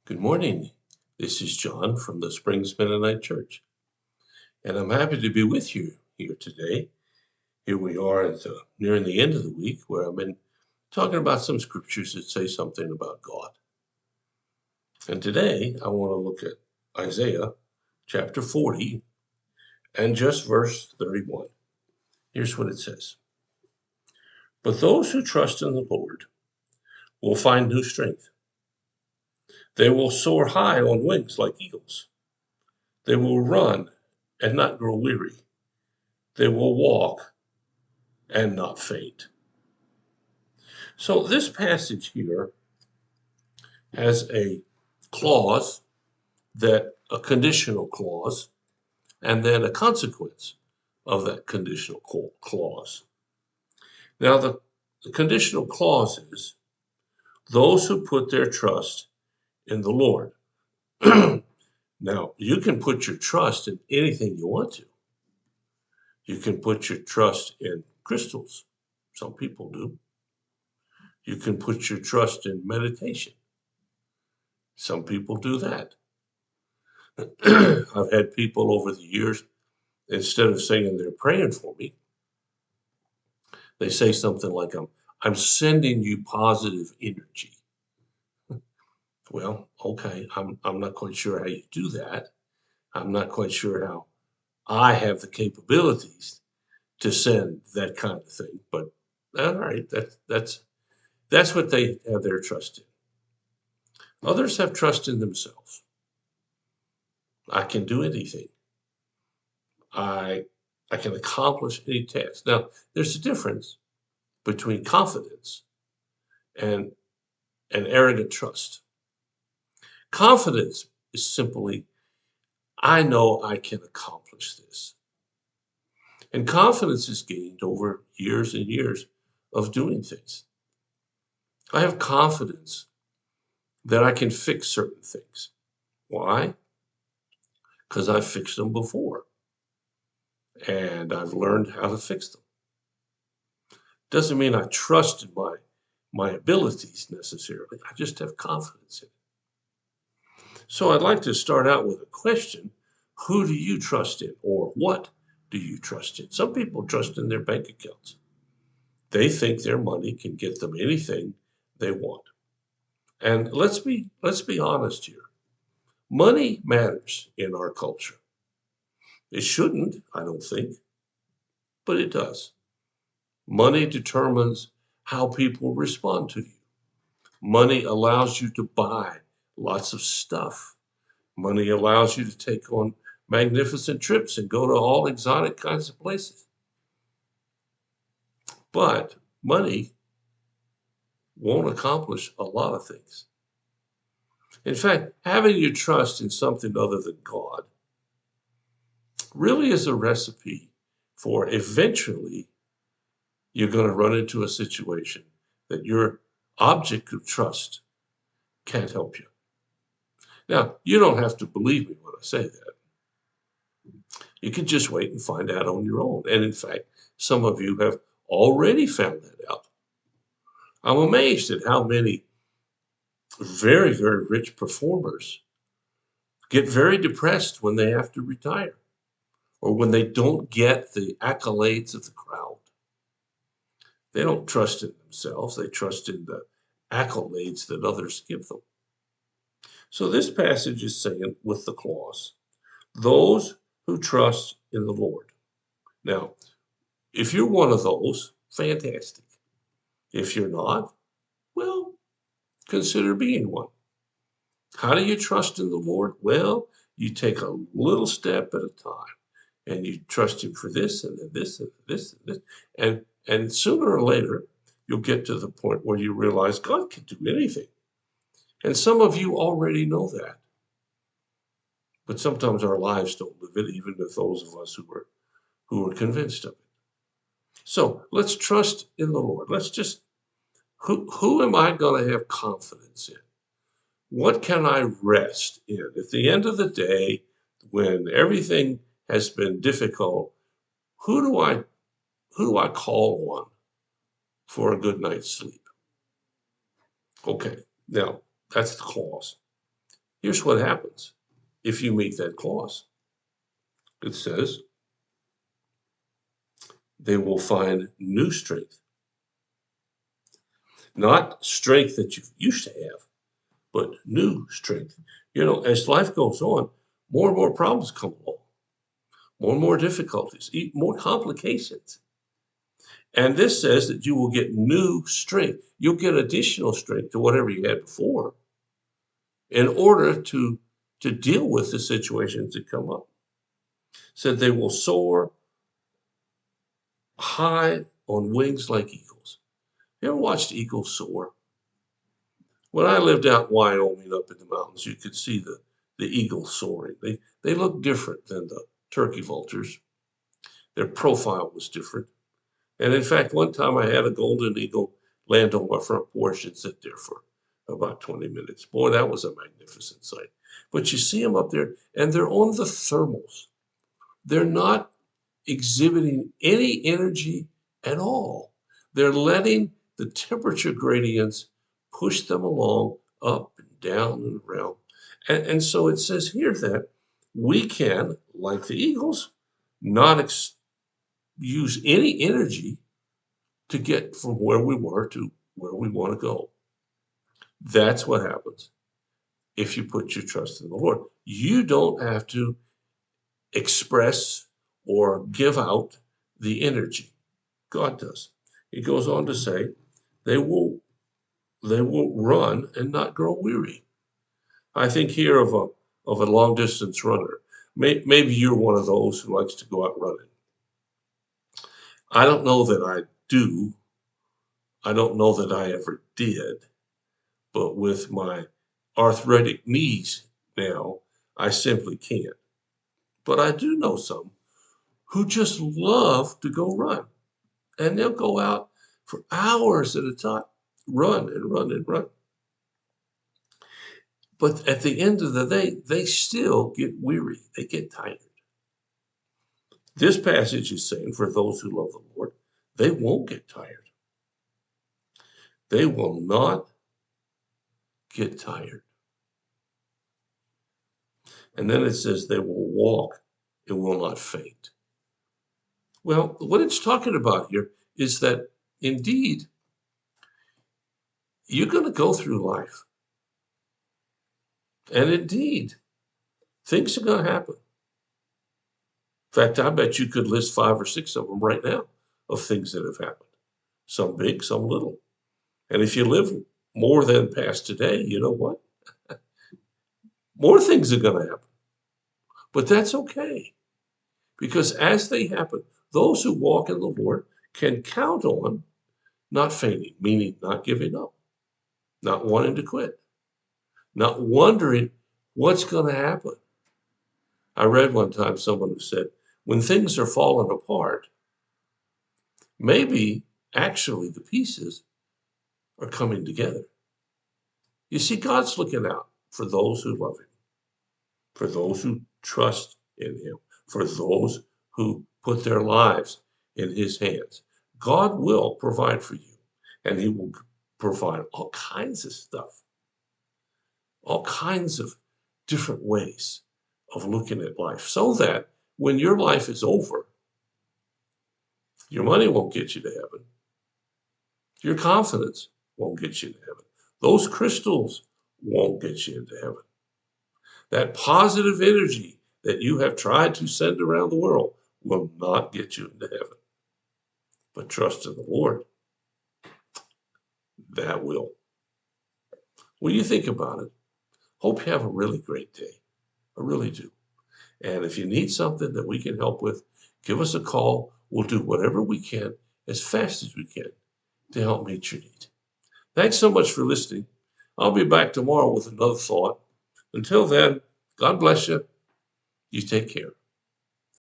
Good morning. This is John from the Springs Mennonite Church, and I'm happy to be with you here today. Here we are nearing the end of the week where I've been talking about some scriptures that say something about God. And today I want to look at Isaiah chapter 40 and just verse 31. Here's what it says. But those who trust in the Lord will find new strength. They will soar high on wings like eagles. They will run and not grow weary. They will walk and not faint. So this passage here has a clause a conditional clause, and then a consequence of that conditional clause. Now the conditional clause is those who put their trust in the Lord. Now, you can put your trust in anything you want to. You can put your trust in crystals. Some people do. You can put your trust in meditation. Some people do that. I've had people over the years, instead of saying they're praying for me, they say something like, I'm sending you positive energy. Well, okay, I'm not quite sure how you do that. I'm not quite sure how I have the capabilities to send that kind of thing. But all right, that's what they have their trust in. Others have trust in themselves. I can do anything. I I can accomplish any task. Now, there's a difference between confidence and an arrogant trust. Confidence is simply, I know I can accomplish this. And confidence is gained over years and years of doing things. I have confidence that I can fix certain things. Why? Because I've fixed them before and I've learned how to fix them. Doesn't mean I trust in my abilities necessarily. I just have confidence in it. So I'd like to start out with a question. Who do you trust in, or what do you trust in? Some people trust in their bank accounts. They think their money can get them anything they want. And let's be honest here. Money matters in our culture. It shouldn't, I don't think, but it does. Money determines how people respond to you. Money allows you to buy lots of stuff. Money allows you to take on magnificent trips and go to all exotic kinds of places. But money won't accomplish a lot of things. In fact, having your trust in something other than God really is a recipe for eventually you're going to run into a situation that your object of trust can't help you. Now, you don't have to believe me when I say that. You can just wait and find out on your own. And in fact, some of you have already found that out. I'm amazed at how many very, very rich performers get very depressed when they have to retire or when they don't get the accolades of the crowd. They don't trust in themselves, they trust in the accolades that others give them. So this passage is saying with the clause, those who trust in the Lord. Now, if you're one of those, fantastic. If you're not, well, consider being one. How do you trust in the Lord? Well, you take a little step at a time and you trust him for this and then this and this and this. And sooner or later, you'll get to the point where you realize God can do anything. And some of you already know that. But sometimes our lives don't live it, even with those of us who are convinced of it. So let's trust in the Lord. Let's just who am I going to have confidence in? What can I rest in? At the end of the day, when everything has been difficult, who do I call on for a good night's sleep? Okay, now that's the clause. Here's what happens if you meet that clause. It says they will find new strength, not strength that you used to have, but new strength. As life goes on, more and more problems come along, more and more difficulties, more complications. And this says that you will get new strength. You'll get additional strength to whatever you had before in order to deal with the situations that come up. Said they will soar high on wings like eagles. You ever watched eagles soar? When I lived out in Wyoming up in the mountains, you could see the eagles soaring. They look different than the turkey vultures. Their profile was different. And in fact, one time I had a golden eagle land on my front porch and sit there for about 20 minutes. Boy, that was a magnificent sight. But you see them up there, and they're on the thermals. They're not exhibiting any energy at all. They're letting the temperature gradients push them along up and down and around. And so it says here that we can, like the eagles, not use any energy to get from where we were to where we want to go. That's what happens if you put your trust in the Lord. You don't have to express or give out the energy. God does. He goes on to say, they will run and not grow weary. I think here of a long distance runner. Maybe you're one of those who likes to go out running. I don't know that I do. I don't know that I ever did. But with my arthritic knees now, I simply can't. But I do know some who just love to go run. And they'll go out for hours at a time, run and run and run. But at the end of the day, they still get weary. They get tired. This passage is saying for those who love the Lord, they won't get tired. They will not get tired. And then it says they will walk and will not faint. Well, what it's talking about here is that indeed, you're going to go through life. And indeed, things are going to happen. In fact, I bet you could list 5 or 6 of them right now of things that have happened. Some big, some little. And if you live more than past today, you know what? More things are going to happen. But that's okay. Because as they happen, those who walk in the Lord can count on not fainting, meaning not giving up, not wanting to quit, not wondering what's going to happen. I read one time someone who said, when things are falling apart, maybe actually the pieces are coming together. You see, God's looking out for those who love Him, for those who trust in Him, for those who put their lives in His hands. God will provide for you, and He will provide all kinds of stuff, all kinds of different ways of looking at life, so that when your life is over, your money won't get you to heaven. Your confidence won't get you to heaven. Those crystals won't get you into heaven. That positive energy that you have tried to send around the world will not get you into heaven. But trust in the Lord, that will. When you think about it, hope you have a really great day. I really do. And if you need something that we can help with, give us a call. We'll do whatever we can as fast as we can to help meet your need. Thanks so much for listening. I'll be back tomorrow with another thought. Until then, God bless you. You take care.